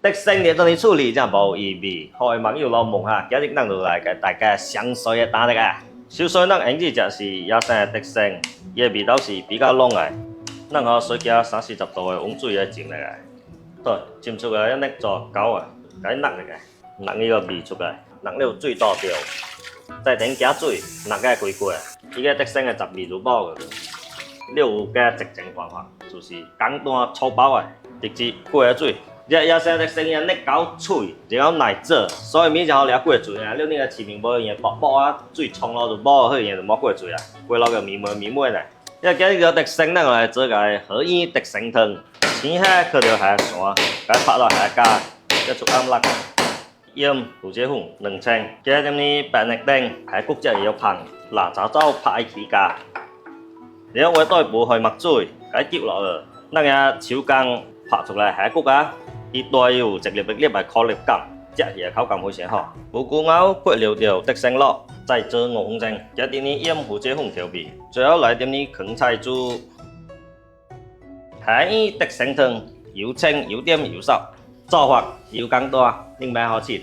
特性點樣嚟處理，真係無意味。開網友老夢哈，今日咱就來給大家詳細嘅打理啊。首先，咱用嘅就是野生嘅特性，伊嘅味道是比較濃嘅。咱可水加30-40度嘅溫水嚟浸嚟嘅，對，浸出來一粒做膠啊，解焫嚟嘅，焫呢個味出來，焫了水倒掉，再等加水，焫嘅滾過，伊個特性嘅雜味就冇嘅。了有嘅執整方法，就是簡單粗暴嘅，直接過下水。野生特性嘅焫膠脆，然後耐做，所以面就好了過水啊。了那個前面無嘢薄薄啊，水沖落就冇，好嘢就冇過水啊，過落個面嘅。因為今個特性呢，我來做個河魚特性湯，先下去條海線，該拍落海加，一撮啱辣，鹽、胡椒粉、兩青，加點呢白肉丁，海骨只要烹，辣椒椒拍起加，然後我再補去墨水，該接落去，那個手工拍出來海骨啊，伊帶有一粒粒嘅顆粒感，食起來口感非常好。無骨牛配料條特性落。再做5分鐘，加點啲鹽、胡椒粉調味，最後來點啲芹菜珠。海魚特性湯，又清又甜又爽，做法又簡單，另外好吃。